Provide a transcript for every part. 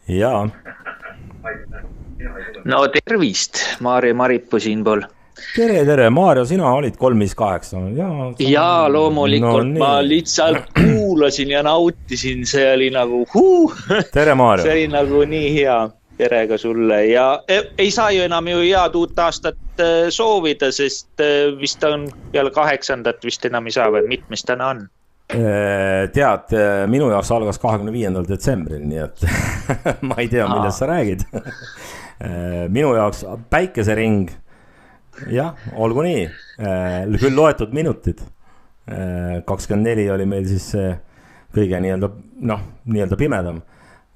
jaa, No tervist, Maarja Maripuu siinpool. tere, Maarja, sina olid 358. Jaa, No loomulikult ma nii, lihtsalt kuulasin ja nautisin, see oli nagu tere, Maarja. see oli nagu nii hea. Tere ka sulle ja ei saa ju enam ju head uut aastat soovida, sest vist on peale 8. vist enam ei saa või mitmes täna on? Tead, minu jaoks algas 25. detsembril, nii et ma ei tea, millest sa räägid. Minu jaoks päikesering, jah, olgu nii, küll loetud minutid. 24 oli meil siis see kõige nii-öelda pimedam.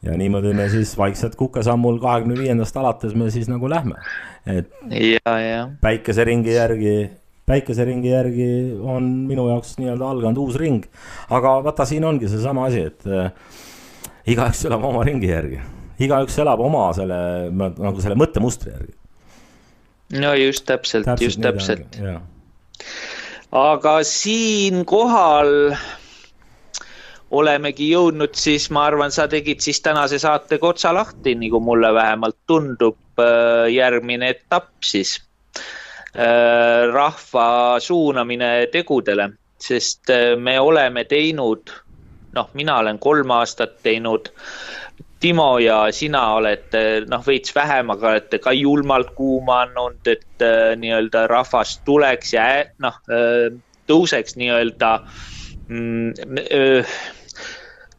Ja niimoodi me siis vaikselt kukesammul 25. alates me siis nagu lähme. Et Ja. päikeseringi järgi on minu jaoks nii-öelda alganud uus ring. Aga vaata, siin ongi see sama asi, et igaüks elab oma ringi järgi. Igaüks elab oma selle mõttemustri järgi. No just täpselt. Jah. Aga siin kohal olemegi jõudnud siis, ma arvan, sa tegid siis tänase saatega otsa lahti, nagu mulle vähemalt tundub, järgmine etapp siis. Rahva suunamine tegudele, sest me oleme teinud, mina olen 3 aastat teinud, Timo ja sina olete veits vähem, aga olete ka julmalt kuumanud, et nii-öelda rahvas tuleks ja tõuseks nii-öelda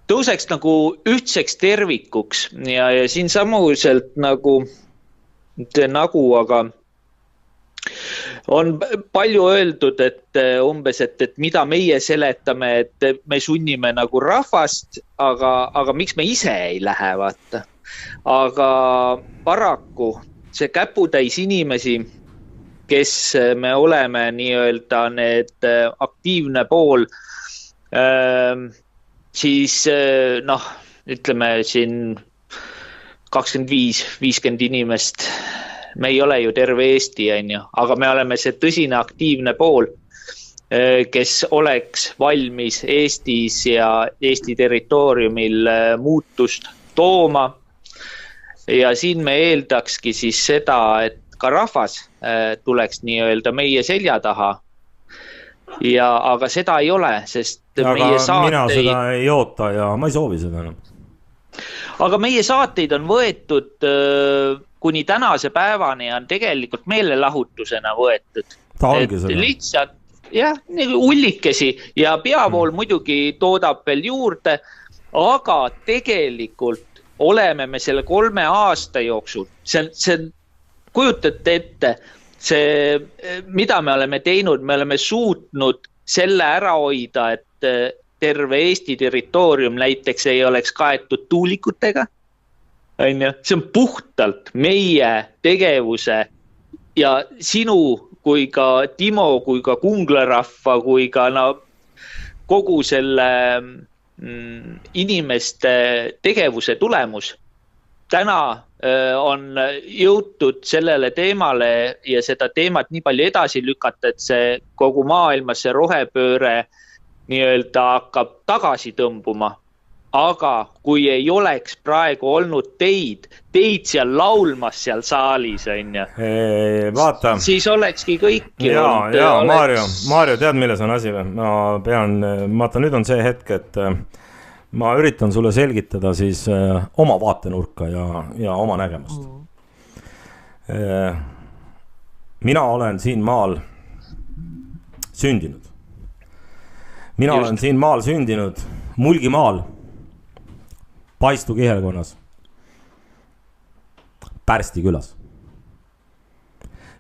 tõuseks nagu ühtseks tervikuks ja siin samuselt aga on palju öeldud, et umbes, et mida meie seletame, et me sunnime nagu rahvast, aga miks me ise ei lähe, vaata. Aga paraku see käputäis inimesi, kes me oleme nii-öelda need aktiivne pool, siis ütleme siin 25-50 inimest, me ei ole ju terve Eesti, aga me oleme see tõsine aktiivne pool, kes oleks valmis Eestis ja Eesti territooriumil muutust tooma. Ja siin me eeldakski siis seda, et ka rahvas tuleks nii-öelda meie selja taha. Aga seda ei ole, sest meie saateid... Mina seda ei oota ja ma ei soovi seda enam. Aga meie saateid on võetud kuni tänase päevani on tegelikult meelelahutusena võetud. Ta ongi seda. Lihtsalt, jah, ullikesi ja peavool muidugi toodab veel juurde, aga tegelikult oleme me selle 3 aasta jooksul, see kujutate ette, see, mida me oleme teinud, me oleme suutnud selle ära hoida, et terve Eesti territoorium näiteks ei oleks kaetud tuulikutega. See on puhtalt meie tegevuse ja sinu kui ka Timo, kui ka Kunglarahva, kui ka kogu selle inimeste tegevuse tulemus. Täna on jõutud sellele teemale ja seda teemat nii palju edasi lükata, et see kogu maailmas see rohepööre nii-öelda hakkab tagasi tõmbuma. Aga kui ei oleks praegu olnud teid seal laulmas seal saalis, vaata. Siis olekski kõik. Ja, Maarjo, tead, milles on asi või? Vaata, nüüd on see hetk, et ma üritan sulle selgitada siis oma vaatenurka ja oma nägemust. Mina olen siin maal sündinud. Mina olen siin maal sündinud, Mulgimaal, Paistu kihelkonnas, Pärsti külas.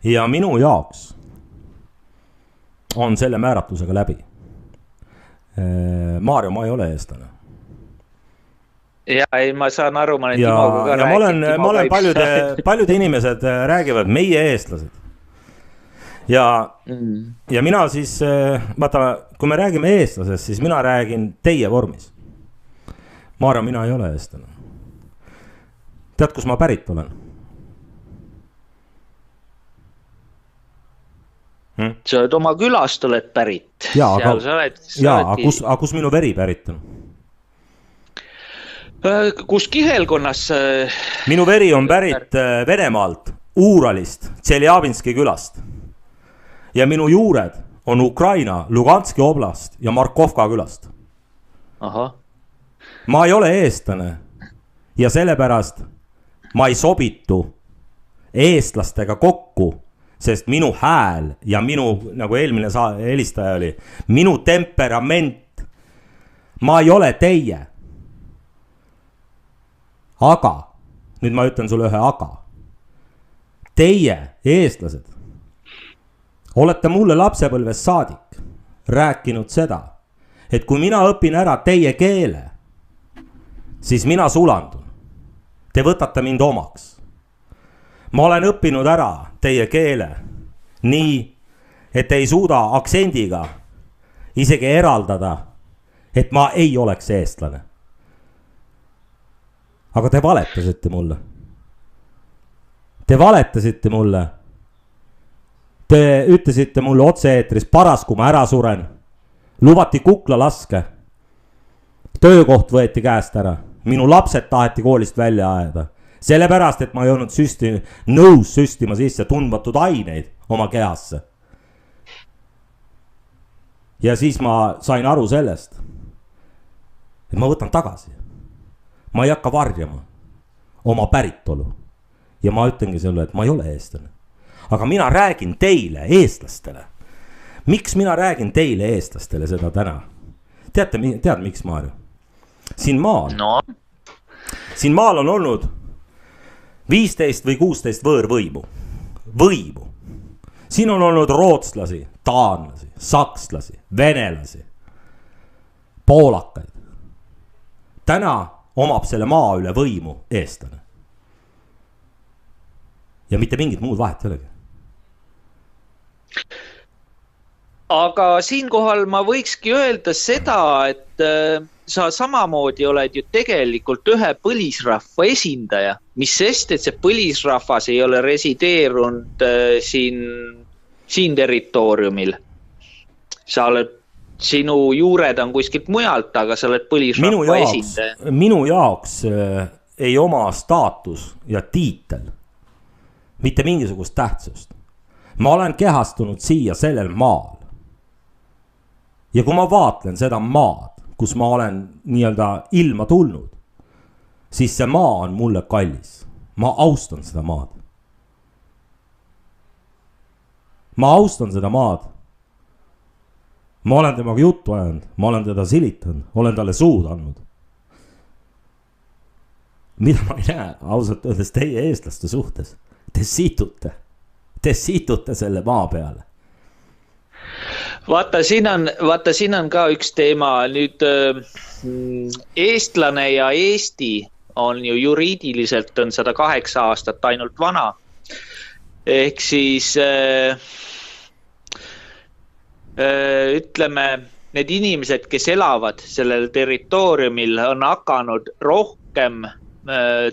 Ja minu jaoks on selle määratlusega läbi. Maarjo, ma ei ole eestlane. Ja ei, ma saan aru, ma olen Timoga ka rääkinud. Ma olen paljud inimesed räägivad meie eestlased. Ja mina siis, vaata, kui me räägime eestlasest, siis mina räägin teie vormis. Maarja, mina ei ole eestlane. Tead, kus ma pärit olen? Sa oled oma külast oled pärit. Aga kus minu veri pärit on? Kus kihelkonnas? Minu veri on pärit Venemaalt, Uuralist, Tšeljabinski külast. Ja minu juured on Ukraina, Luganski oblast ja Markovka külast. Aha. Ma ei ole eestlane ja sellepärast ma ei sobitu eestlastega kokku, sest minu hääl ja minu, nagu eelmine helistaja oli, minu temperament, ma ei ole teie. Aga, nüüd ma ütlen sulle ühe aga. Teie, eestlased, olete mulle lapsepõlvest saadik rääkinud seda, et kui mina õpin ära teie keele, siis mina sulandun. Te võtate mind omaks. Ma olen õppinud ära teie keele nii, et ei suuda aktsendiga isegi eraldada, et ma ei oleks eestlane. Aga te valetasite mulle. Te valetasite mulle. Te ütlesite mulle otse-eetris paras, kui ma ära suren. Lubati kukla laske. Töökoht võeti käest ära. Minu lapsed taheti koolist välja ajada. Sellepärast, et ma ei olnud nõus süstima sisse tundmatud aineid oma kehasse. Ja siis ma sain aru sellest, et ma võtan tagasi. Ma ei hakka varjama oma päritolu. Ja ma ütlengi selle, et ma ei ole eestlane. Aga mina räägin teile, eestlastele. Miks mina räägin teile, eestlastele, seda täna? Tead miks, Maarjo? Siin maal on olnud 15 või 16 võõrvõimu. Siin on olnud rootslasi, taanlasi, sakslasi, venelasi, poolakaid. Täna omab selle maa üle võimu eestlane. Ja mitte mingit muud vahet ei olegi. Aga siinkohal ma võikski öelda seda, et sa samamoodi oled ju tegelikult ühe põlisrahva esindaja, mis sest, et see põlisrahvas ei ole resideerunud siin territooriumil. Sinu juured on kuskilt mujalt, aga sa oled põlisrahva esindaja. Minu jaoks ei oma staatus ja tiitel mitte mingisugust tähtsust. Ma olen kehastunud siia sellel maal. Ja kui ma vaatlen seda maad, kus ma olen nii-öelda ilma tulnud, siis see maa on mulle kallis. Ma austan seda maad. Ma austan seda maad. Ma olen temaga juttu ajanud, ma olen teda silitanud, olen talle suud andnud. Mida ma ei näe ausalt öeldes teie eestlaste suhtes? Te siitute selle maa peale. Vaata, siin on ka üks teema. Nüüd eestlane ja Eesti on ju juriidiliselt on 108 aastat ainult vana. Ehk siis ütleme, need inimesed, kes elavad sellel territooriumil, on hakanud rohkem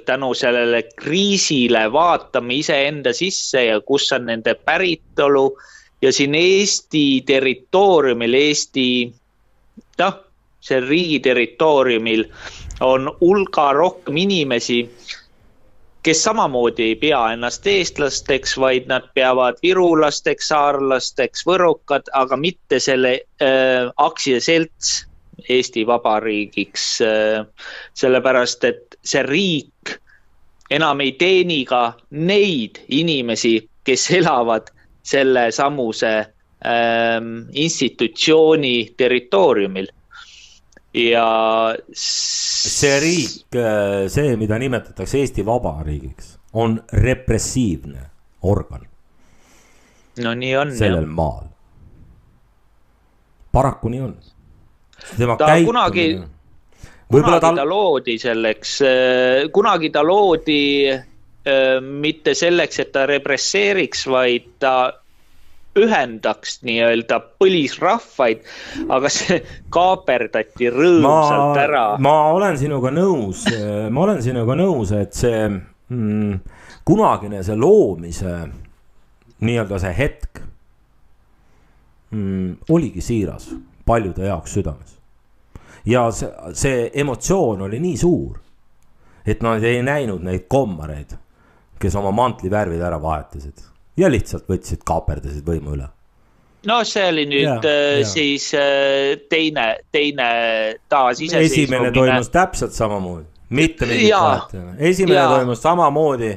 tänu sellele kriisile vaatama iseenda sisse ja kus on nende päritolu. Ja siin Eesti territooriumil, see riigi territooriumil on hulga rohkem inimesi, kes samamoodi ei pea ennast eestlasteks, vaid nad peavad virulasteks, saarlasteks, võrukad, aga mitte selle aktsiaselts Eesti Vabariigiks. Sellepärast, et see riik enam ei teeni ka neid inimesi, kes elavad selle samuse institutsiooni territooriumil. Ja see riik, see, mida nimetatakse Eesti Vabariigiks, on repressiivne organ. No nii on. Sellel maal. Paraku nii on. Ta loodi selleks, kunagi ta loodi mitte selleks, et ta represseeriks, vaid ta ühendaks nii-öelda põlisrahvaid, aga see kaaperdati rõõmsalt ära. Ma olen sinuga nõus, et see kunagine see loomise nii-öelda see hetk oligi siiras paljude jaoks südames. Ja see emotsioon oli nii suur, et nad ei näinud neid kommareid, kes oma mantlivärvid ära vahetasid ja lihtsalt võtsid, kaaperdasid võimu üle. No see oli nüüd siis teine taas iseseisvumine. Esimene toimus täpselt samamoodi, mitte mingit vahet. Esimene toimus samamoodi.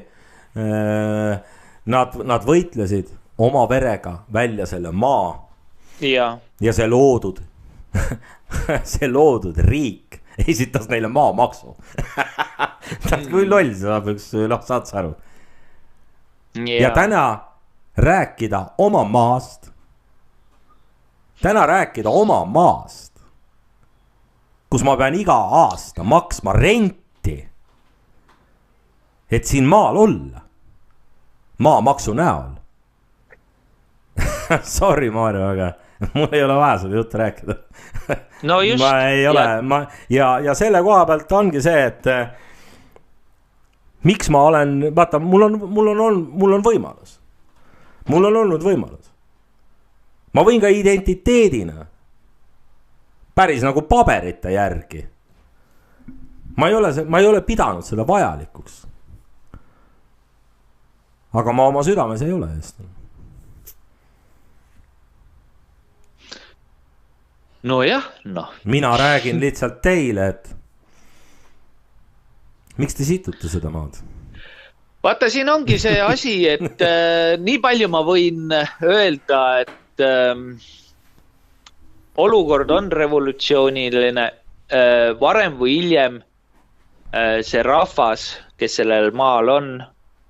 Nad võitlesid oma verega välja selle maa ja see loodud see loodud riik esitas neile maamaksu. Kui loll see saad sa aru. Ja täna rääkida oma maast, kus ma pean iga aasta maksma renti, et siin maal olla, maamaksu näol. Sorry, Maarja, aga mul ei ole vaja seda juttu rääkida. No just. Ma ei ole, ja selle koha pealt ongi see, et miks ma olen, vaata, mul on võimalus. Mul on olnud võimalus. Ma võin ka identiteedina, päris nagu paberite järgi. Ma ei ole pidanud seda vajalikuks. Aga ma oma südames ei ole eest. No jah, Mina räägin lihtsalt teile, et miks te situte seda maad? Vaata, siin ongi see asi, et nii palju ma võin öelda, et olukord on revolutsiooniline. Varem või hiljem see rahvas, kes sellel maal on,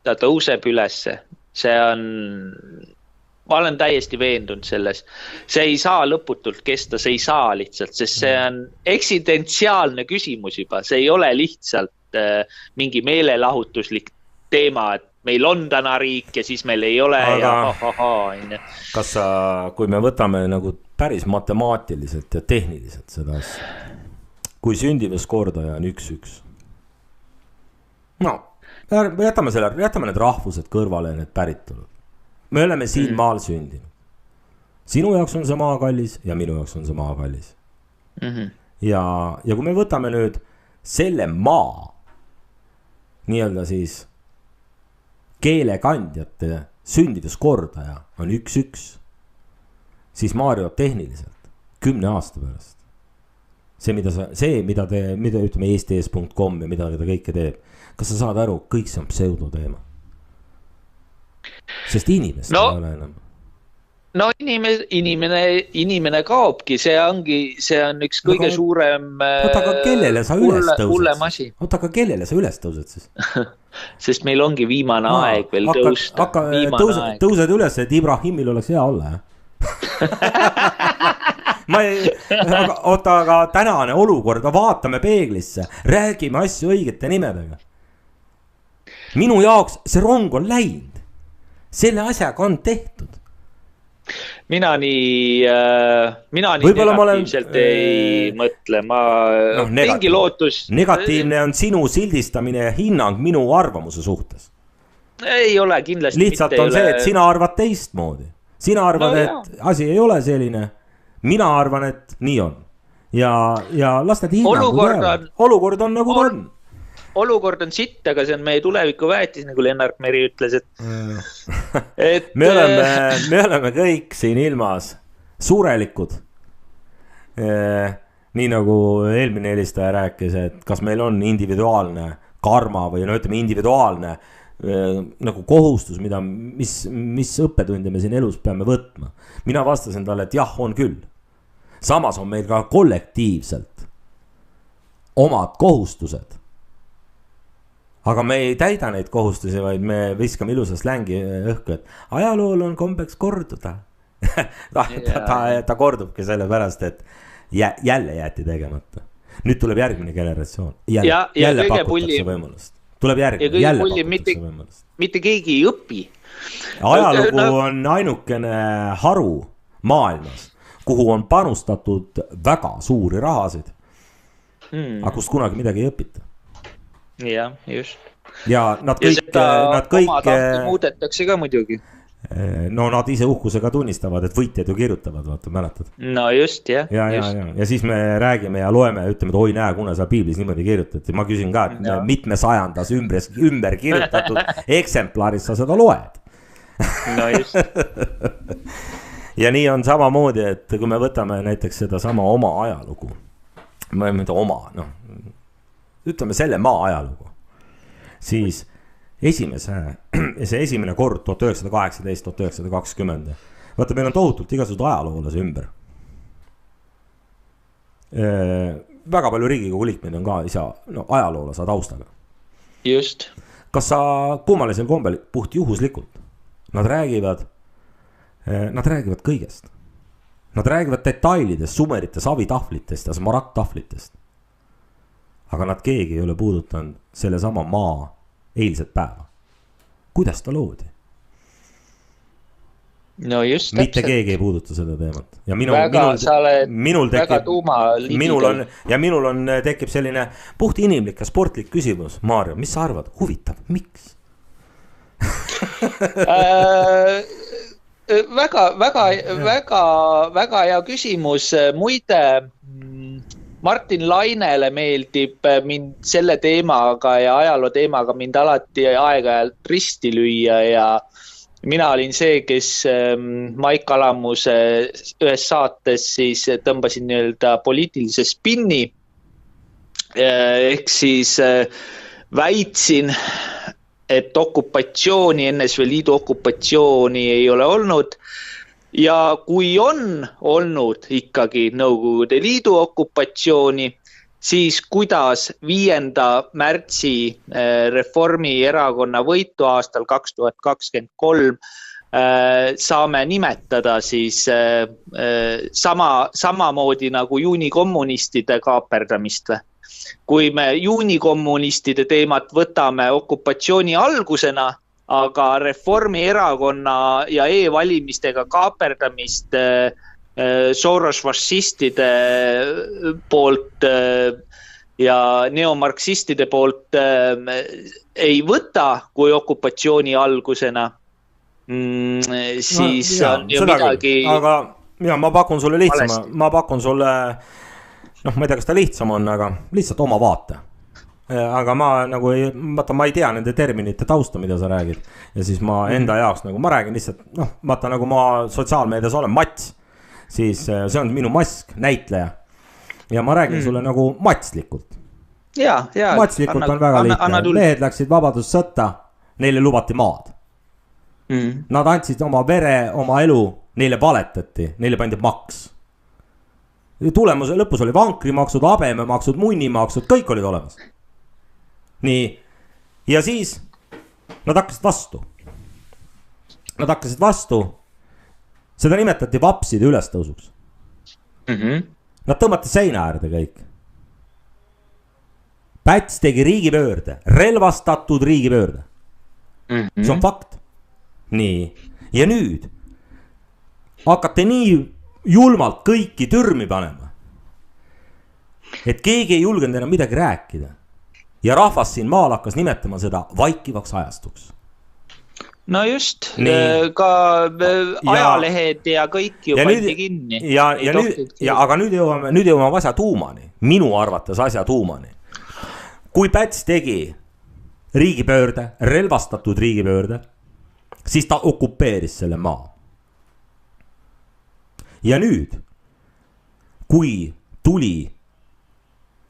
ta tõuseb ülesse. See on... Ma olen täiesti veendunud selles. See ei saa lõputult kesta, see ei saa lihtsalt, sest see on eksistentsiaalne küsimus juba. See ei ole lihtsalt mingi meelelahutuslik teema, et meil on täna riik ja siis meil ei ole. Aga kas sa, kui me võtame nagu päris matemaatiliselt ja tehniliselt seda asja, kui sündimuskordaja on 1-1. No, jätame need rahvused kõrvale, need päritolud. Me oleme siin maal sündinud. Sinu jaoks on see maa kallis ja minu jaoks on see maa kallis. Ja kui me võtame nüüd selle maa nii-öelda siis keelekandjate sündiduskordaja on 1-1, siis Maarjo tehniliselt 10 aasta pärast. See, mida ütleme eestes.com ja mida ta kõike teeb. Kas sa saad aru, kõik see on pseudoteema? Sest inimest ei ole enam. No inimene kaobki, see on üks kõige suurem oota, aga kellele sa üles tõused? Oota, aga kellele sa üles tõused siis? Sest meil ongi viimane aeg veel tõusta. Tõused üles, et Ibrahimil oleks hea olla, oota, aga tänane olukord, vaatame peeglisse, räägime asju õigete nimedega. Minu jaoks see rong on läinud. Selle asjaga on tehtud. Mina nii negatiivselt ei mõtle. Mingi lootus. Negatiivne on sinu sildistamine ja hinnang minu arvamuse suhtes. Ei ole kindlasti. Lihtsalt on see, et sina arvad teistmoodi. Sina arvad, et asi ei ole selline. Mina arvan, et nii on. Ja las need hinnangud olukord on nagu ta on. Olukord on sitt, aga see on meie tuleviku väetis, nagu Lennart Meri ütles, et me oleme kõik siin ilmas suurelikud. Nii nagu eelmine helistaja rääkis, et kas meil on individuaalne karma või ütleme individuaalne nagu kohustus, mis õppetunde me siin elus peame võtma. Mina vastasin talle, et jah, on küll. Samas on meil ka kollektiivselt omad kohustused. Aga me ei täida neid kohustusi, vaid me viskame ilusa slängi õhku, et ajalool on kombeks korduda. ta kordubki selle pärast, et jälle jäeti tegemata. Nüüd tuleb järgmine generatsioon. Jälle pakutakse võimalust. Tuleb järgmine, jälle pakutakse võimalust. Mitte keegi ei õpi. Ajalugu on ainukene haru maailmas, kuhu on panustatud väga suuri rahasid. Aga kust kunagi midagi ei õpita. Ja, just. Ja nad kõik muudetakse ka muidugi. no nad ise uhkusega tunnistavad, et võitjad ju kirjutavad, vaata, mäletad? No just, jah. Ja siis me räägime ja loeme ja ütleme, et oi näe, kuna seal piiblis niimoodi kirjutati. Ma küsin ka, et mitme sajandas ümber kirjutatud eksemplaris sa seda loed. No just. Ja nii on samamoodi, et kui me võtame näiteks seda sama oma ajalugu, ütleme selle maa ajalugu, siis see esimene kord 1918, 1920. Vaata, meil on tohutult igasugused ajaloolase ümber. Väga palju Riigikogu liikmeid on ka ajaloolase taustaga. Just. Kas sa kummalisel kombel puht juhuslikult? Nad räägivad kõigest. Nad räägivad detailidest, sumerite, savitahvlitest ja smaragdtahvlitest. Aga nad keegi ei ole puudutanud selle sama maa eilset päeva. Kuidas ta loodi? No just täpselt. Mitte keegi ei puuduta seda teemat. Ja väga tuuma liigidel. Minul tekib selline puht inimlik ja sportlik küsimus. Maarja, mis sa arvad? Huvitav, miks? väga hea küsimus. Muide, Martin Lainele meeldib mind selle teemaga ja ajaloo teemaga mind alati aeg-ajalt risti lüüa ja mina olin see, kes Maik Alamuse ühes saates siis tõmbasin nii-öelda poliitilise spinni. Ehk siis väitsin, et okupatsiooni, NSV Liidu okupatsiooni ei ole olnud. Ja kui on olnud ikkagi Nõukogude Liidu okupatsiooni, siis kuidas 5. märtsi Reformierakonna võitu aastal 2023 saame nimetada siis samamoodi nagu juunikommunistide kaaperdamist. Kui me juunikommunistide teemat võtame okupatsiooni algusena, aga Reformierakonna ja e-valimistega kaaperdamist Soros-fašistide poolt ja neomarksistide poolt ei võta kui okupatsiooni algusena, siis on ju midagi. Aga ja, ma pakun sulle lihtsama, ma ei tea, kas ta lihtsam on, aga lihtsalt oma vaate. Aga ma ei tea nende terminite tausta, mida sa räägid. Ja siis ma enda jaoks ma räägin lihtsalt, nagu ma sotsiaalmeedias olen Mats, siis see on minu mask, näitleja. Ja ma räägin sulle nagu matslikult. Matslikult on väga lihtne. Mehed läksid vabadussõtta, neile lubati maad. Nad andsid oma vere, oma elu, neile valetati, neile pandi maks. Tulemuse lõpus oli vankrimaksud, habememaksud, munnimaksud, kõik olid olemas. Nii, ja siis nad hakkasid vastu. Seda nimetati vapside ülestõusuks. Nad tõmmati seina äärde kõik. Päts tegi riigipöörde, relvastatud riigipöörde. See on fakt. Nii, ja nüüd hakkate nii julmalt kõiki türmi panema, et keegi ei julgenud enam midagi rääkida. Ja rahvas siin maal hakkas nimetama seda vaikivaks ajastuks. No just, ka ajalehed ja kõik ju pandi kinni. Aga nüüd jõuame asja tuumani, minu arvates asja tuumani. Kui Päts tegi riigipöörde, relvastatud riigipöörde, siis ta okupeeris selle maa. Ja nüüd, kui tuli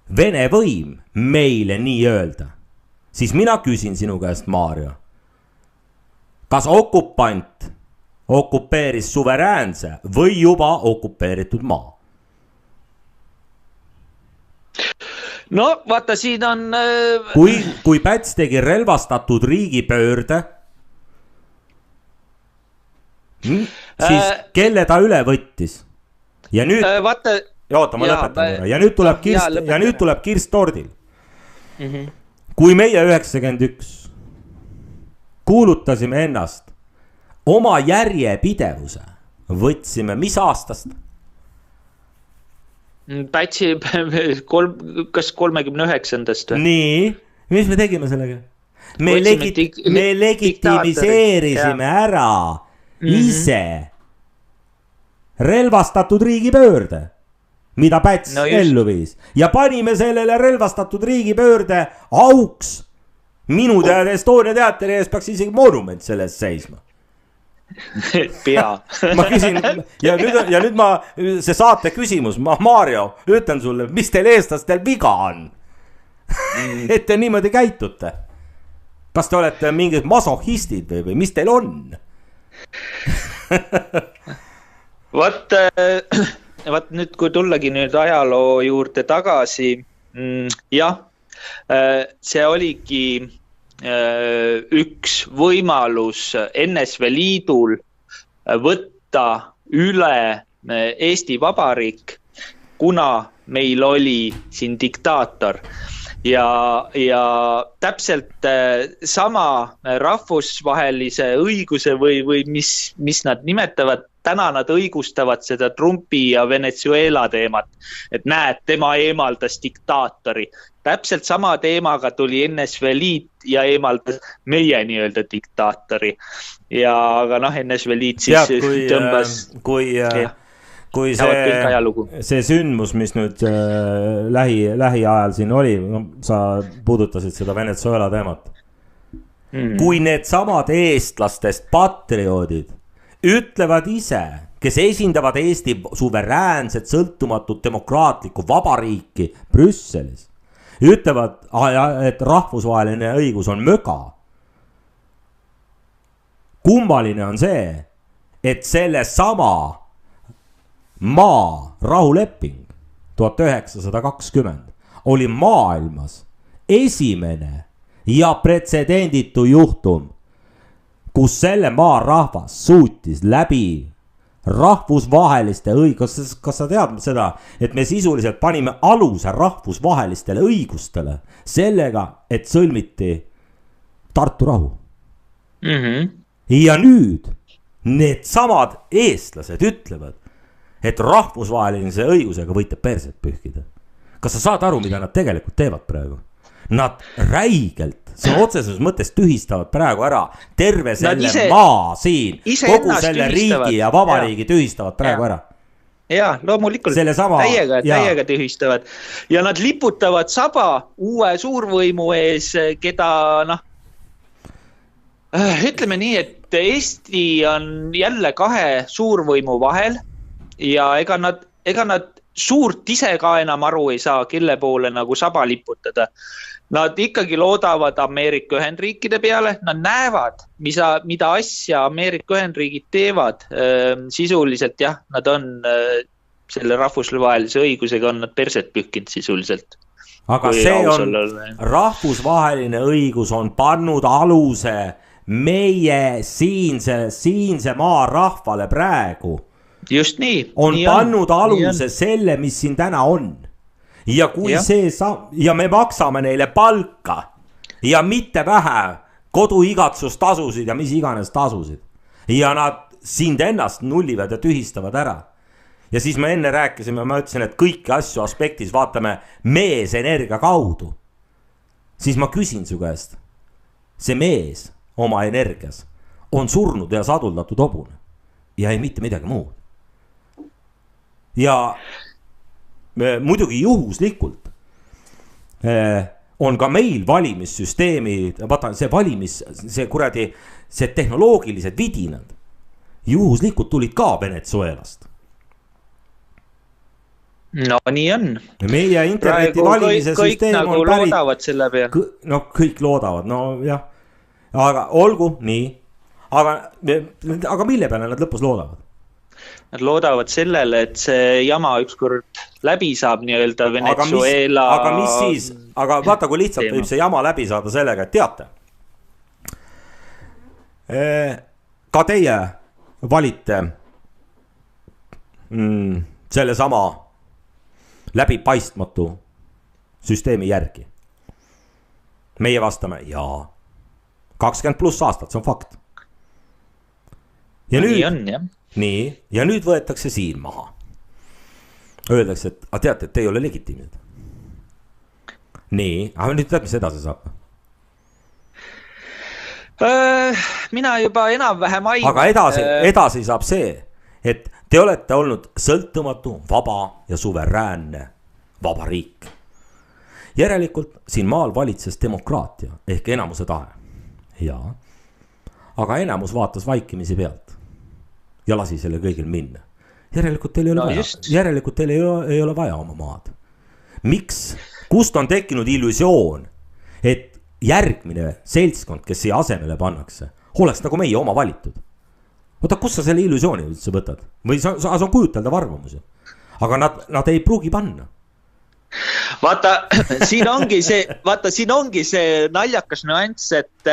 Vene võim meile nii öelda, siis mina küsin sinu käest, Maarja, kas okupant okupeeris suveräänse või juba okupeeritud maa? No vaata, siin on... Kui Päts tegi relvastatud riigipöörde, siis kelle ta üle võttis? Ja nüüd... Oota, ma lõpetan. Ja nüüd tuleb Kirst Tordil. Kui meie 91 kuulutasime ennast oma järjepidevuse, võtsime mis aastast? Pätsi kas 39-ndast või? Nii, mis me tegime sellega? Me legitimiseerisime ära ise relvastatud riigipöörde, mida Päts ellu viis ja panime sellele relvastatud riigipöörde auks. Minu teada Estonia teatri ees peaks isegi monument selle eest seisma. Pea. Ma küsin ja nüüd ma, see saate küsimus, ma Mario ütlen sulle, mis teil eestlastel viga on? Et te niimoodi käitute? Kas te olete mingid masohhistid või mis teil on? Vaat nüüd, kui tullagi nüüd ajaloo juurde tagasi, jah, see oligi üks võimalus NSV Liidul võtta üle Eesti Vabariik, kuna meil oli siin diktaator. Ja täpselt sama rahvusvahelise õiguse või mis nad nimetavad, täna nad õigustavad seda Trumpi ja Venezuela teemat, et näed, tema eemaldas diktaatori. Täpselt sama teemaga tuli NSV Liit ja eemaldas meie nii-öelda diktaatori. Ja aga NSV Liit siis tõmbas... Kui see sündmus, mis nüüd lähiajal siin oli, sa puudutasid seda Venezuela teemat. Kui need samad eestlastest patrioodid ütlevad ise, kes esindavad Eesti suveräänset, sõltumatut, demokraatlikku vabariiki Brüsselis, ütlevad, et rahvusvaheline õigus on möga. Kummaline on see, et selle sama maa rahuleping 1920 oli maailmas esimene ja pretsedenditu juhtum, kus selle maa rahvas suutis läbi rahvusvaheliste kas sa tead seda, et me sisuliselt panime aluse rahvusvahelistele õigustele sellega, et sõlmiti Tartu rahu. Ja nüüd need samad eestlased ütlevad, et rahvusvahelise õigusega võite perset pühkida. Kas sa saad aru, mida nad tegelikult teevad praegu? Nad räigelt, see otseses mõttes tühistavad praegu ära terve selle maa siin, kogu selle riigi ja vabariigi tühistavad praegu ära. Ja, loomulikult täiega tühistavad. Ja nad liputavad saba uue suurvõimu ees, keda ütleme nii, et Eesti on jälle kahe suurvõimu vahel. Ja ega nad suurt ise ka enam aru ei saa, kelle poole nagu saba liputada. Nad ikkagi loodavad Ameerika Ühendriikide peale, nad näevad, mida asja Ameerika Ühendriigid teevad. Sisuliselt jah, nad on selle rahvusvahelise õigusega on nad perset pühkinud sisuliselt. Aga see on, rahvusvaheline õigus on pannud aluse meie siinse maa rahvale praegu. Just nii. On pannud aluse selle, mis siin täna on. Ja kui ja me maksame neile palka ja mitte vähe koduigatsustasusid ja mis iganes tasusid. Ja nad sind ennast nullivad ja tühistavad ära. Ja siis me enne rääkisime, ma ütlesin, et kõiki asju aspektis vaatame mees energia kaudu. Siis ma küsin su käest, see mees oma energias on surnud ja saduldatud hobune ja ei mitte midagi muud. Ja muidugi juhuslikult on ka meil valimissüsteemid, vaata see kuradi, see tehnoloogilised vidinad juhuslikult tulid ka Venezuelast. No nii on. Meie interneti valimise süsteem nagu on pärit. Loodavad selle peale. No kõik loodavad, no jah. Aga olgu, nii. Aga mille peale nad lõpus loodavad? Nad loodavad sellele, et see jama ükskord läbi saab nii-öelda Venezuela. Aga mis siis? Aga vaata, kui lihtsalt võib see jama läbi saada sellega, et teate. Ka teie valite selle sama läbipaistmatu süsteemi järgi. Meie vastame jaa. 20+ aastat, see on fakt. Ja nüüd, nii on, jah. Nii, ja nüüd võetakse siin maha. Öeldakse, et teate, et te ei ole legitiimsed. Nii, aga nüüd tead, mis edasi saab? Mina juba enam-vähem aiman. Aga edasi saab see, et te olete olnud sõltumatu, vaba ja suveräänne vabariik. Järelikult siin maal valitses demokraatia ehk enamuse tahe. Jaa. Aga enamus vaatas vaikimisi pealt ja lasi selle kõigil minna. Järelikult teil ei ole vaja. Järelikult teil ei ole vaja oma maad. Miks? Kust on tekkinud illusioon, et järgmine seltskond, kes siia asemele pannakse, oleks nagu meie oma valitud? Oota, kus sa selle illusiooni üldse võtad? Või sa on kujuteldav arvamus? Aga nad ei pruugi panna. Vaata, siin ongi see naljakas nüanss, et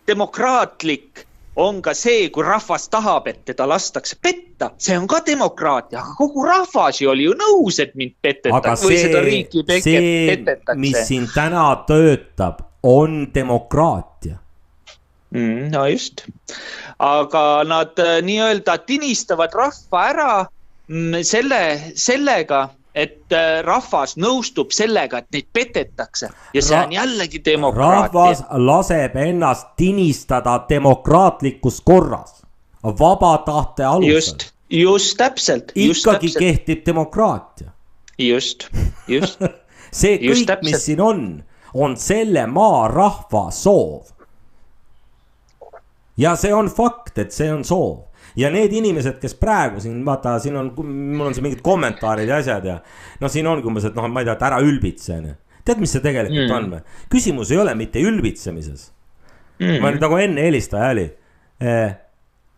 demokraatlik on ka see, kui rahvas tahab, et teda lastakse petta. See on ka demokraatia, aga kogu rahvas oli ju nõus, et mind pettetakse või seda riiki pettetakse. Mis siin täna töötab, on demokraatia. No just. Aga nad nii-öelda tinistavad rahva ära sellega, et rahvas nõustub sellega, et neid petetakse ja see on jällegi demokraatia. Rahvas laseb ennast tinistada demokraatlikus korras, vaba tahte alusel. Just täpselt. Ikkagi kehtib demokraatia. Just. See kõik, mis siin on selle maa rahva soov. Ja see on fakt, et see on soov. Ja need inimesed, kes praegu siin, vaata, mul on siin mingid kommentaarid ja asjad ja siin ongi umbes, et ma ei tea, et ära ülbitse. Tead, mis see tegelikult on? Küsimus ei ole mitte ülbitsemises. Ma nüüd nagu enne helistaja oli.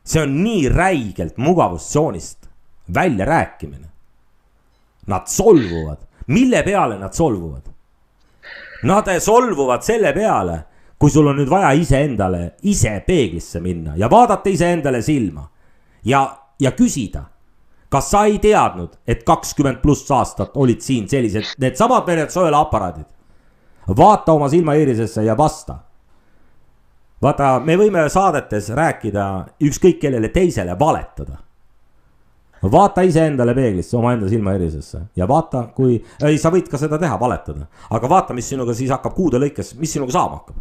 See on nii räigelt mugavustsoonist välja rääkimine. Nad solvuvad. Mille peale nad solvuvad? Nad solvuvad selle peale, kui sul on nüüd vaja ise peeglisse minna ja vaadata ise endale silma. Ja küsida, kas sa ei teadnud, et 20+ aastat olid siin sellised, need samad Venezuela aparaadid. Vaata oma silmaiirisesse ja vasta. Vaata, me võime saadetes rääkida ükskõik kellele teisele valetada. Vaata ise endale peeglisse, oma enda silmaiirisesse ja vaata, sa võid ka seda teha, valetada. Aga vaata, mis sinuga siis hakkab kuude lõikes, mis sinuga saama hakkab.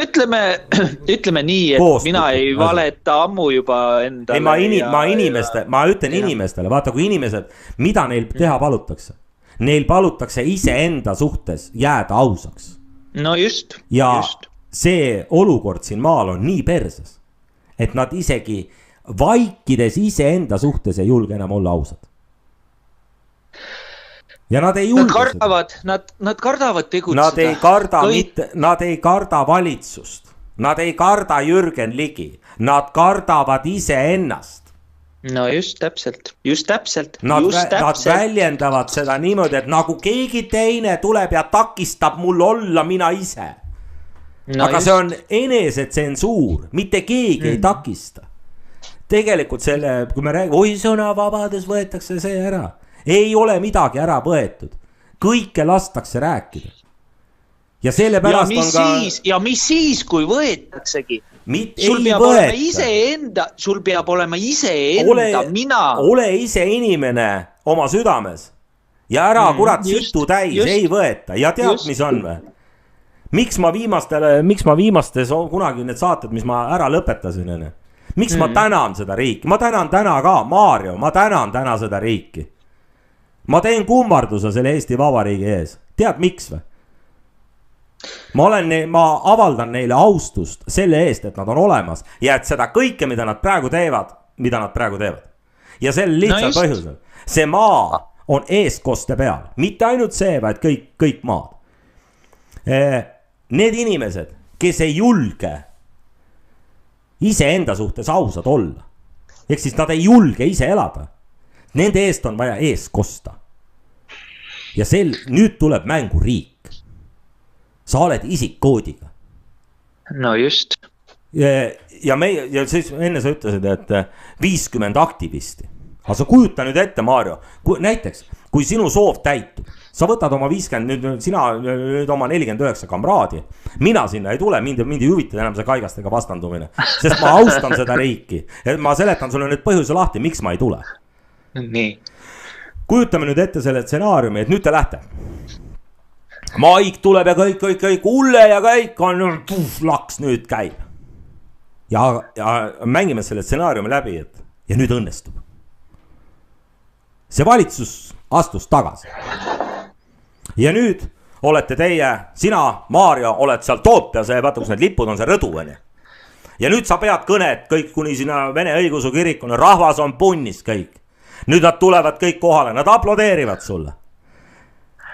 Ütleme nii, et mina ei valeta ammu juba endale. Ma ütlen inimestele, vaata kui inimesed, mida neil teha palutakse? Neil palutakse ise enda suhtes jääda ausaks. No just. Ja see olukord siin maal on nii perses, et nad isegi vaikides ise enda suhtes ei julge enam olla ausad. Ja nad ei julge nad kardavad tegutseda. Nad ei karda valitsust. Nad ei karda Jürgen Ligi. Nad kardavad ise ennast. No just täpselt. Nad väljendavad seda niimoodi, et nagu keegi teine tuleb ja takistab mul olla mina ise. Aga see on enesetsensuur. Mitte keegi ei takista. Tegelikult kui me räägime, oi sõnavabadus võetakse see ära. Ei ole midagi ära võetud. Kõike lastakse rääkida. Ja sellepärast on ka... Ja mis siis, kui võetaksegi? Sul peab olema iseenda mina. Ole ise inimene oma südames. Ja ära kurat situ täis, ei võeta. Ja tead, mis on või? Miks ma viimastes kunagi need saated, mis ma ära lõpetasin, miks ma tänan seda riiki? Ma tänan täna ka, Maarjo, ma tänan täna seda riiki. Ma teen kummarduse selle Eesti Vabariigi ees. Tead miks või? Ma avaldan neile austust selle eest, et nad on olemas ja et seda kõike, mida nad praegu teevad. Ja sel lihtsal põhjusel. See maa on eeskoste peal. Mitte ainult see, vaid kõik maad. Need inimesed, kes ei julge ise enda suhtes ausad olla. Ehk siis nad ei julge ise elada. Nende eest on vaja ees kosta. Ja nüüd tuleb mängu riik. Sa oled isikkoodiga. No just. Ja siis enne sa ütlesid, et 50 aktivisti. Aga sa kujuta nüüd ette, Maarjo, näiteks, kui sinu soov täitub, sa võtad oma 50, sina oma 49 kamraadi, mina sinna ei tule, mind ei huvita enam see kaigastega vastandumine, sest ma austan seda riiki. Ma seletan sulle nüüd põhjuse lahti, miks ma ei tule. Nii. Kujutame nüüd ette selle stsenaariumi, et nüüd te lähte. Maik tuleb ja kõik, Ulle ja kõik on, laks nüüd käib. Ja mängime selle stsenaariumi läbi, et ja nüüd õnnestub. See valitsus astus tagasi. Ja nüüd olete teie, sina, Maarja, oled seal Toompeal, see, vaata, kus need lipud on, see rõdu, on. Ja nüüd sa pead kõnet kõik kuni sinna Vene õigeusu kirikuna, rahvas on punnis kõik. Nüüd nad tulevad kõik kohale, nad aplodeerivad sulle.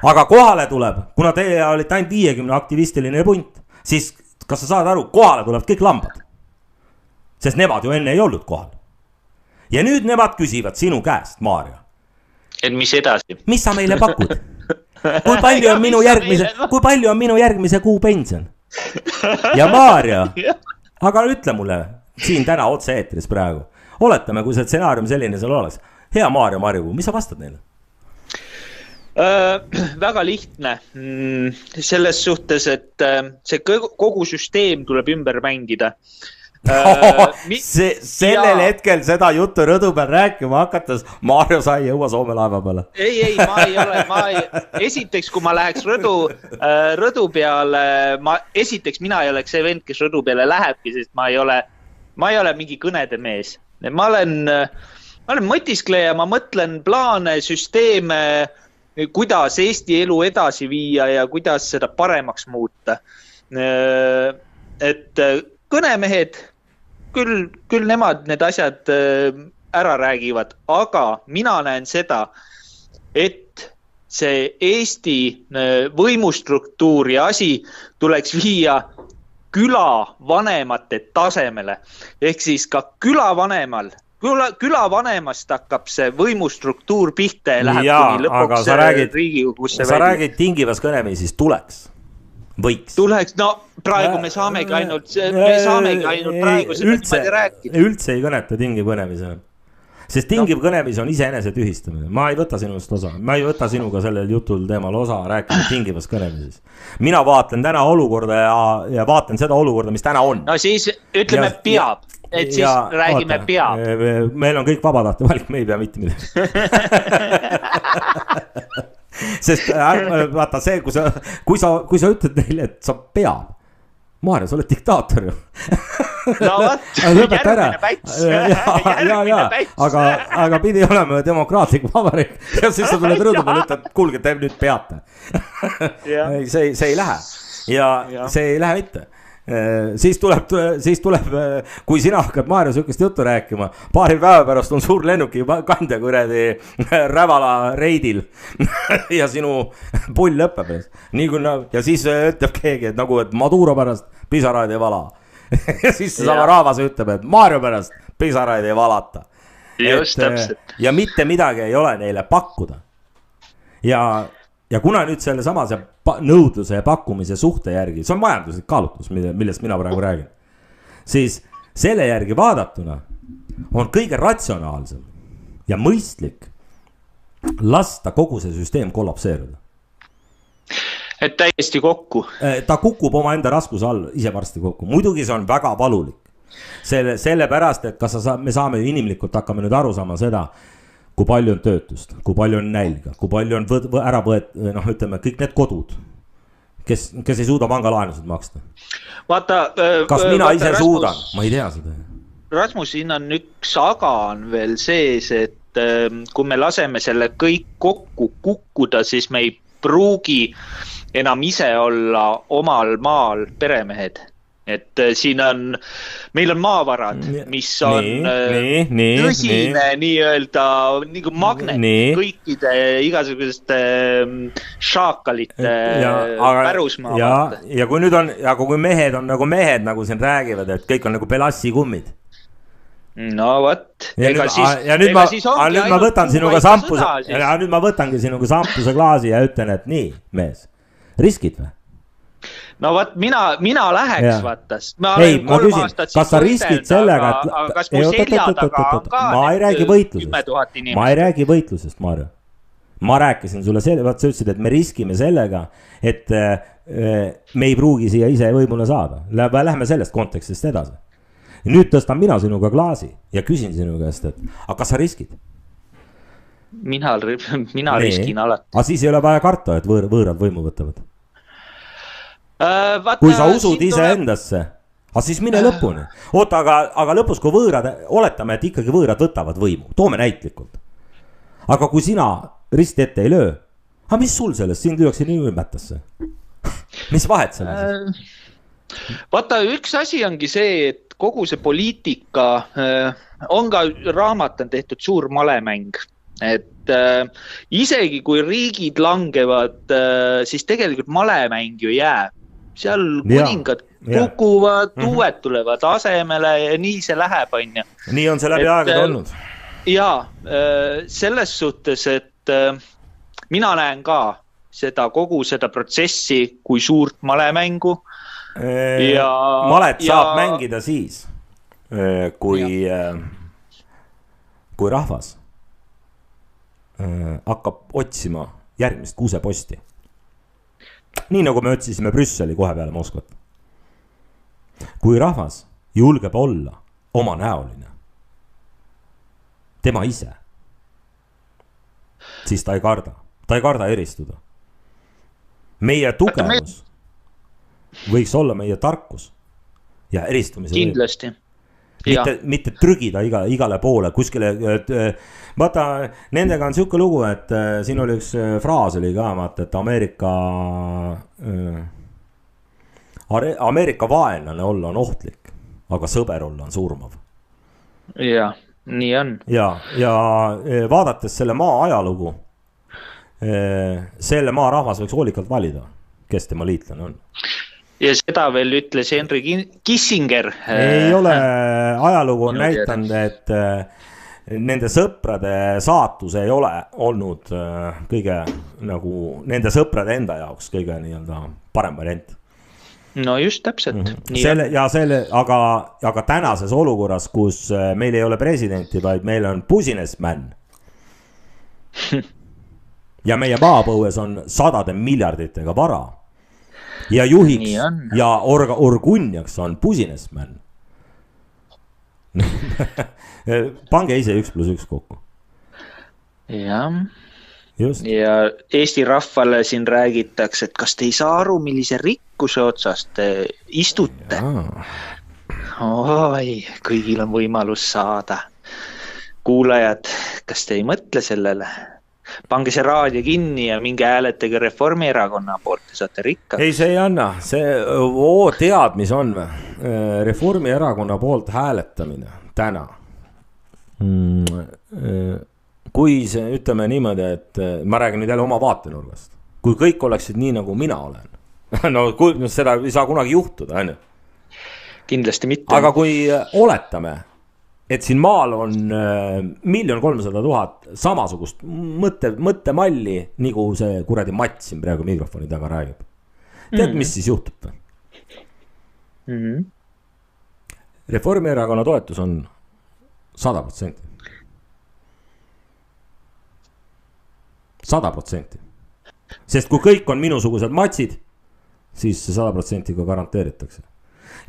Aga kohale tuleb, kuna teie olite ainult 50 aktivistiline punt, siis kas sa saad aru, kohale tulevad kõik lambad. Sest nemad ju enne ei olnud kohal. Ja nüüd nemad küsivad sinu käest, Maarja. Et mis edasi? Mis sa meile pakud? Kui palju on minu järgmise kuu pension? Ja Maarja, aga ütle mulle siin täna otse eetris praegu. Oletame, kui see stsenaarium selline seal oleks. Hea Maarja Marju, mis sa vastad neile? Väga lihtne. Selles suhtes, et see kogu süsteem tuleb ümber mängida. Sellel hetkel seda juttu rõdu peal rääkima hakates Maarja sai jõua Soome laeva peale. Ei, ma ei ole. Esiteks, kui ma läheks rõdu peale, esiteks mina ei oleks see vend, kes rõdu peale lähebki, sest ma ei ole mingi kõnede mees. Ma olen mõtiskleja, ma mõtlen plaane, süsteeme, kuidas Eesti elu edasi viia ja kuidas seda paremaks muuta. Et kõnemehed, küll nemad need asjad ära räägivad, aga mina näen seda, et see Eesti võimustruktuuri asi tuleks viia külavanemate tasemele. Ehk siis ka külavanemast hakkab see võimustruktuur pihta ja läheb kuni lõpuks Riigikogusse välja. Sa räägid tingivas kõneviisis tuleks. Võiks. Tuleks, no praegu me saamegi ainult praegu seda rääkida. Üldse ei kõneta tingiv kõneviis. Sest tingiv kõneviis on iseenese tühistamine. Ma ei võta sinust osa. Ma ei võta sinuga sellel jutul teemal osa rääkida tingivas kõneviisis. Mina vaatan täna olukorda ja vaatan seda olukorda, mis täna on. No siis ütleme peab. Et siis räägime peab. Meil on kõik vabadahte valik, me ei pea mitte midagi. Sest vaata see, kui sa ütled neile, et sa peab. Maarja, sa oled diktaator ju. No võt, järgmine päts. Aga pidi olema demokraatlik vabariik. Ja siis sa tuled rõdu peale, ütled, kuulge, te nüüd peate. See ei lähe. Ja see ei lähe mitte. Siis tuleb, kui sina hakkad Maarja sükest juttu rääkima, paari päeva pärast on suur lennuki kandja kuredi Rävala reidil ja sinu pull lõpeb. Ja siis ütleb keegi, et nagu, et Maduro pärast pisaraid ei vala. Ja siis sama rahvas ütleb, et Maarja pärast pisaraid ei valata. Ja mitte midagi ei ole neile pakkuda. Ja kuna nüüd selle samase nõudluse ja pakkumise suhte järgi, see on majanduslik kaalutlus, millest mina praegu räägin, siis selle järgi vaadatuna on kõige ratsionaalsem ja mõistlik lasta kogu see süsteem kollapseeruda. Et täiesti kokku. Ta kukub oma enda raskuse all ise varsti kokku. Muidugi see on väga valulik. Sellepärast, et me saame ju inimlikult hakkame nüüd aru saama seda, kui palju on töötust, kui palju on nälga, kui palju on ära ütleme, kõik need kodud, kes ei suuda pangalaenusid maksta. Kas mina ise suudan? Ma ei tea seda. Rasmus, siin on üks aga on veel sees, et kui me laseme selle kõik kokku kukkuda, siis me ei pruugi enam ise olla omal maal peremehed. Et siin meil on maavarad, mis on tõsine nii-öelda nagu magnet kõikide igasuguseste šaakalite pärusmaa. Ja kui nüüd on, kui mehed on nagu mehed, nagu siin räägivad, et kõik on nagu Belassi kummid. No võt. Ja nüüd ma võtan sinuga sampuse klaasi ja ütlen, et nii, mees, riskid või? No võt, mina läheks vaatast. Ei, ma küsin, kas sa riskid sellega, et... Kas mu selja taga on ka ma ei räägi võitlusest, Maarja. Ma rääkisin sulle selle, vaat sa ütlesid, et me riskime sellega, et me ei pruugi siia ise võimule saada. Lähme sellest kontekstist edasi. Nüüd tõstan mina sinuga klaasi ja küsin sinu käest, et aga kas sa riskid? Mina riskin alati. Aga siis ei ole vaja karta, et võõrad võimu võtavad. kui sa usud iseendasse, aga siis mine lõpuni. Oota, aga lõpus, kui võõrad, oletame, et ikkagi võõrad võtavad võimu, toome näitlikult. Aga kui sina risti ette ei löö, aga mis sul sellest, sind lüüakse nii võimetasse? Mis vahet selles? Vaata, üks asi ongi see, et kogu see poliitika on ka raamat on tehtud suur malemäng. Et isegi kui riigid langevad, siis tegelikult malemäng ju jääb. Seal kuningad kukuvad, uued tulevad asemele ja nii see läheb, on ju. Nii on see läbi aegade olnud. Jaa, selles suhtes, et mina näen ka kogu seda protsessi kui suurt malemängu. Malet saab mängida siis, kui rahvas hakkab otsima järgmist kuuseposti. Nii nagu me otsisime Brüsseli kohe peale Moskvat. Kui rahvas julgeb olla oma näoline, tema ise, siis ta ei karda eristuda. Meie tugevus võiks olla meie tarkus ja eristumise kindlasti. Mitte trügida igale poole kuskile. Vaata, nendega on siuke lugu, et siin oli üks fraas oli ka, et Ameerika vaenlane olla on ohtlik, aga sõber olla on surmav. Ja, nii on. Ja vaadates selle maa ajalugu, selle maa rahvas võiks hoolikalt valida, kes tema liitlane on. Ja seda veel ütles Henry Kissinger. Ei ole, ajalugu on näitanud, et nende sõprade saatus ei ole olnud kõige nagu nende sõprade enda jaoks kõige nii-öelda parem variant. No just täpselt. Aga tänases olukorras, kus meil ei ole presidenti, vaid meil on businessman ja meie maapõues on sadade miljarditega vara ja juhiks ja orgunjaks on businessman. Pange ise 1+1 kokku. Jah. Ja Eesti rahvale siin räägitakse, et kas te ei saa aru, millise rikkuse otsast te istute. Oi, kõigil on võimalus saada. Kuulajad, kas te ei mõtle sellele? Pange see raadio kinni ja minge hääletage Reformierakonna poolt, te saate rikka. Ei, see ei anna. Tead, mis on või? Reformierakonna poolt hääletamine täna. Kui see, ütleme niimoodi, et ma räägin nüüd jälle oma vaatenurgast. Kui kõik oleksid nii, nagu mina olen. No seda ei saa kunagi juhtuda, on ju? Kindlasti mitte. Aga kui oletame, et siin maal on 1 300 000 samasugust mõttemalli, nagu see kuradi Mats siin praegu mikrofoni taga räägib. Tead, mis siis juhtub? Reformierakonna toetus on 100%. 100%. Sest kui kõik on minusugused matsid, siis see 100% ka garanteeritakse.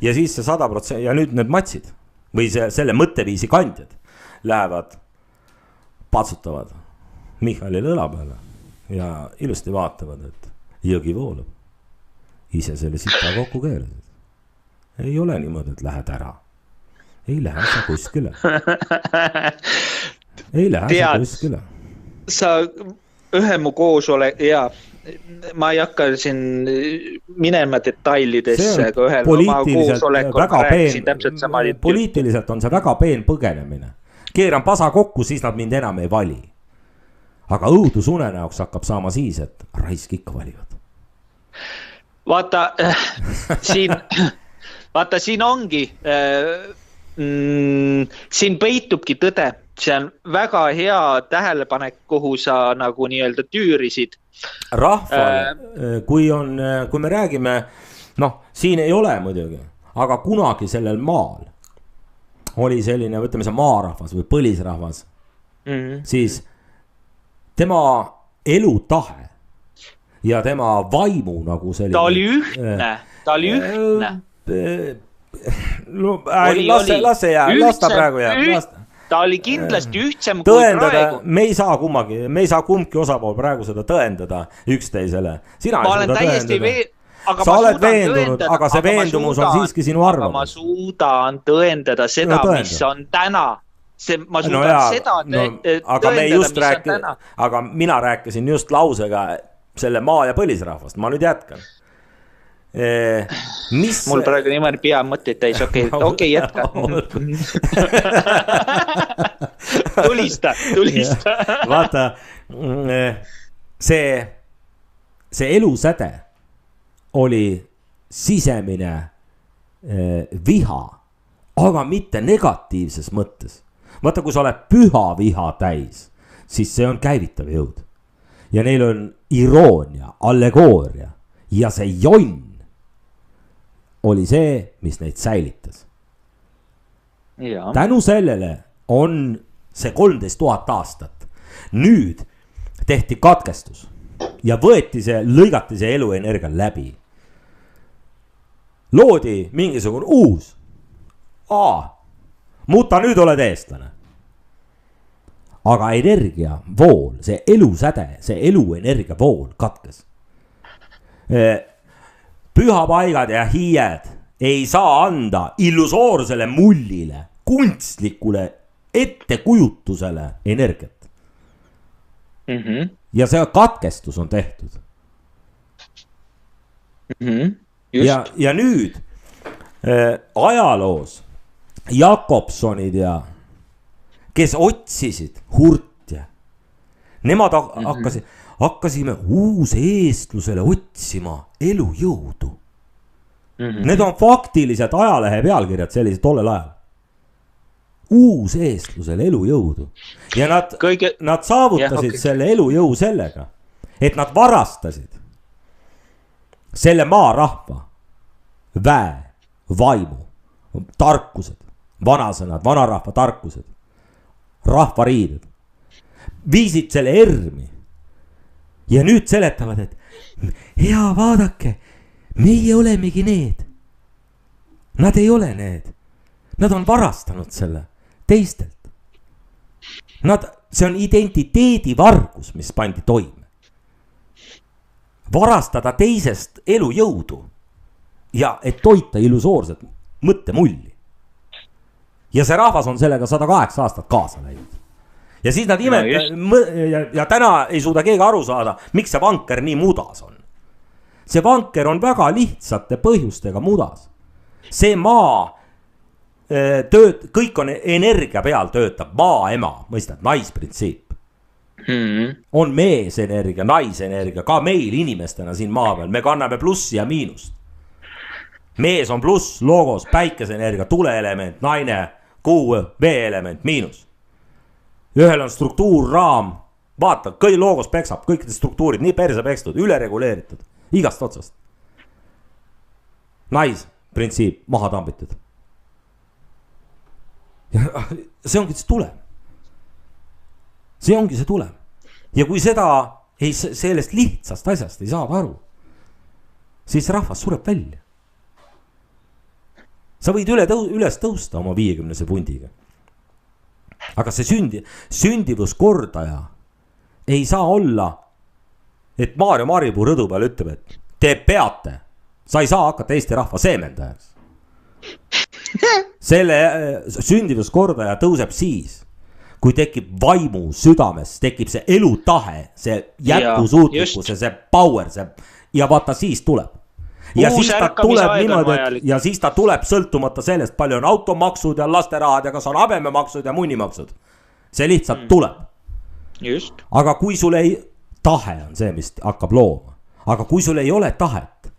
Ja siis see 100%, ja nüüd need matsid või selle mõtteviisi kandjad lähevad, patsutavad Michalile õla peale ja ilusti vaatavad, et jõgi voolab. Ise selle sita kokku keerasid. Ei ole niimoodi, et lähed ära. Ei lähe sa kuskile. Ei lähe sa kuskile. Sa ühe mu ma ei hakka siin minema detailidesse, aga ühel oma koosolekul rääkisin täpselt sama. Poliitiliselt on see väga peen põgenemine. Keeran pasa kokku, siis nad mind enam ei vali. Aga õudusunenäoks hakkab saama siis, et raisk ikka valivad. Vaata, siin ongi, siin peitubki tõde. See on väga hea tähelepanek, kuhu sa nagu nii-öelda tüürisid. Rahval, kui me räägime, siin ei ole muidugi, aga kunagi sellel maal oli selline, võtame see maarahvas või põlisrahvas, siis tema elutahe ja tema vaimu nagu selline. Ta oli ühtne. Las ta praegu jääb. Ta oli kindlasti ühtsem kui praegu. Me ei saa kumbki osapool praegu seda tõendada üksteisele. Ma olen täiesti sa oled veendunud, aga see veendumus on siiski sinu arvamus. Ma suudan tõendada seda, mis on täna. Ma suudan seda tõendada, aga mina rääkisin just lausega selle maa- ja põlisrahvast, ma nüüd jätkan. Mul praegu niimoodi pea mõtteid täis, okei, jätka. Tulista. Vaata, see elusäde oli sisemine viha, aga mitte negatiivses mõttes. Vaata, kui sa oled püha viha täis, siis see on käivitav jõud. Ja neil on iroonia, allegooria ja see jonn oli see, mis neid säilitas. Ja. Tänu sellele on see 13 000 aastat. Nüüd tehti katkestus ja lõigati see eluenergia läbi. Loodi mingisugune uus. Mutta nüüd oled eestlane. Aga energia vool, see elusäde, see eluenergia vool katkes. Pühapaigad ja hiied ei saa anda illusoorsele mullile, kunstlikule ettekujutusele energiat. Ja see katkestus on tehtud. Ja nüüd ajaloos Jakobsonid ja kes otsisid hurtja, nemad hakkasime uuseestlusele otsima elujõudu. Need on faktilised ajalehe pealkirjad sellised tollel ajal. Uuseestlusele elujõudu. Ja nad saavutasid selle elujõu sellega, et nad varastasid selle maarahva väe, vaimu, tarkused, vanasõnad, vanarahva tarkused, rahvariided. Viisid selle ermi. Ja nüüd seletavad, et hea vaadake, meie olemegi need. Nad ei ole need. Nad on varastanud selle teistelt. See on identiteedi vargus, mis pandi toime. Varastada teisest elujõudu ja et toita illusoorset mõttemulli. Ja see rahvas on sellega 108 aastat kaasa läinud. Ja siis nad ja täna ei suuda keegi aru saada, miks see vanker nii mudas on. See vanker on väga lihtsate põhjustega mudas. See maa kõik on energia peal töötab, maa ema, mõistad, naisprintsiip. On meesenergia, naisenergia, ka meil inimestena siin maa peal, me kanname plussi ja miinust. Mees on pluss, logos, päikeseenergia, tuleelement, naine, kuu, vee-element, miinus. Ühel on struktuur, raam, vaata, logos peksab, kõik need struktuurid nii perse pekstud, ülereguleeritud, igast otsast. Naisprintsiip, maha tambitud. Ja see ongi see tulem. See ongi see tulem. Ja kui sellest lihtsast asjast ei saada aru, siis rahvas sureb välja. Sa võid üles tõusta oma 50 pundiga. Aga see sündivuskordaja ei saa olla, et Maarja Maripuu rõdu peal ütleb, et te peate, sa ei saa hakata Eesti rahva seemendajaks. Selle sündivuskordaja tõuseb siis, kui tekib vaimu südames, tekib see elutahe, see jätkusuutlikkus, see power, ja vaata siis tuleb. Ja siis ta tuleb niimoodi, ja siis ta tuleb sõltumata sellest, palju on automaksud ja lasterahad ja kas on habememaksud ja munnimaksud. See lihtsalt tuleb. Just. Aga kui sul ei, tahe on see, mis hakkab looma. Aga kui sul ei ole tahet,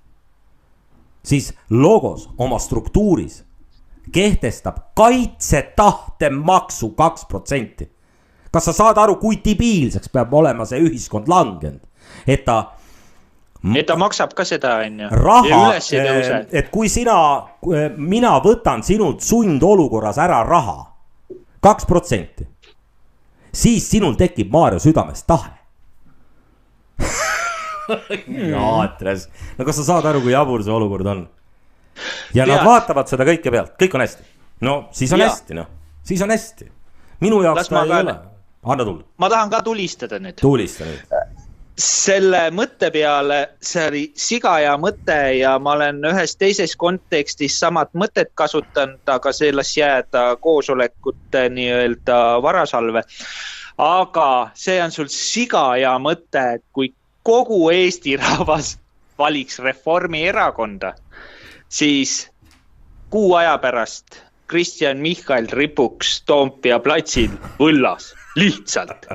siis logos oma struktuuris kehtestab kaitsetahte maksu 2%. Kas sa saad aru, kui debiilseks peab olema see ühiskond langenud? Et ta maksab ka seda, raha, et kui mina võtan sinult sundolukorras ära raha 2%, siis sinul tekib Maarja südames tahe. Jaatres. No kas sa saad aru, kui jabur see olukord on? Ja nad vaatavad seda kõike pealt, kõik on hästi. No siis on hästi, siis on hästi. Minu jaoks ta ei ole. Anna tulla. Ma tahan ka tulistada nüüd. Tulista nüüd. selle mõtte peale, see oli siga ja mõte ja ma olen ühes teises kontekstis samat mõtet kasutanud, aga see las jääda koosolekute nii-öelda varasalve. Aga see on sul siga ja mõte, et kui kogu Eesti rahvas valiks Reformierakonda, siis kuu aja pärast Kristen Michal ripuks Toompea platsil võllas. Lihtsalt,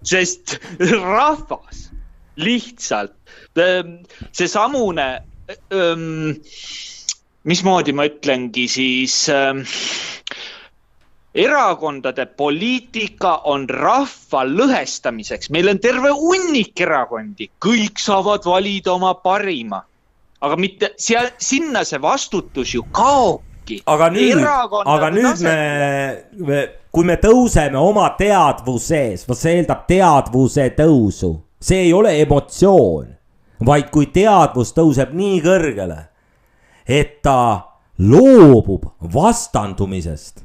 sest rahvas lihtsalt, see samune, mismoodi ma ütlengi siis, erakondade poliitika on rahva lõhestamiseks, meil on terve hunnik erakondi, kõik saavad valida oma parima, aga mitte, sinna see vastutus ju kaobki. Aga nüüd kui me tõuseme oma teadvuses, see eeldab teadvuse tõusu, see ei ole emotsioon, vaid kui teadvus tõuseb nii kõrgele, et ta loobub vastandumisest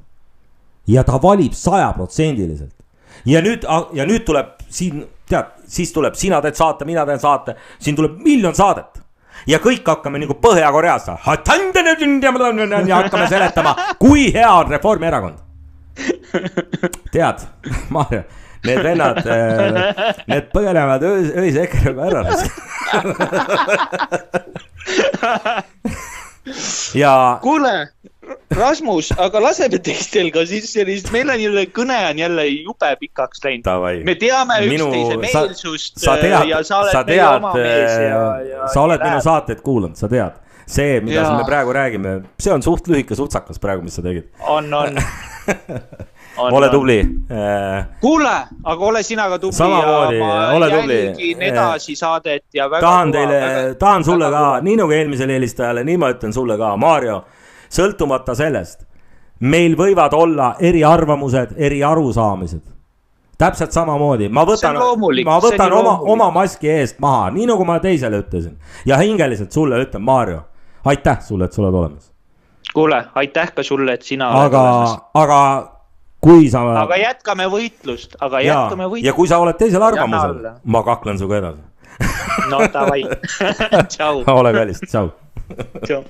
ja ta valib 100%. Ja nüüd tuleb siin, siis tuleb sina teed saate, mina teen saate, siin tuleb 1 miljon saadet. Ja kõik hakkame nagu Põhja-Koreas ja hakkame seletama, kui hea on Reformierakond. Tead, Maarja, need vennad, need põgenevad öisekeriga ära. Ja... Kuule, Rasmus, aga laseme teistel ka siis sellist, meil on jälle kõne on jälle jube pikaks läinud. Me teame üksteise meelsust ja sa oled meie oma mees. Sa oled minu saateid kuulanud, sa tead. See, mida me praegu räägime, see on suht lühike sutsakas praegu, mis sa tegid. On. Ole tubli. Kuule, aga ole sina ka tubli. Samamoodi, ole tubli. Jälgin edasi saadet ja väga tahan sulle ka, nii nagu eelmisel helistajale, nii ma ütlen sulle ka, Maarjo, sõltumata sellest, meil võivad olla eri arvamused, eri arusaamised. Täpselt samamoodi. Ma võtan oma maski eest maha, nii nagu ma teisele ütlesin. Ja hingeliselt sulle ütlen, Maarjo, aitäh sulle, et sa oled olemas. Kuule, aitäh ka sulle, et sina oled olemas. Aga jätkame võitlust. Ja kui sa oled teisel arvamusel, ma kaklen suga edasi. No davai. Tšau. Ole kallist, tšau. Tšau.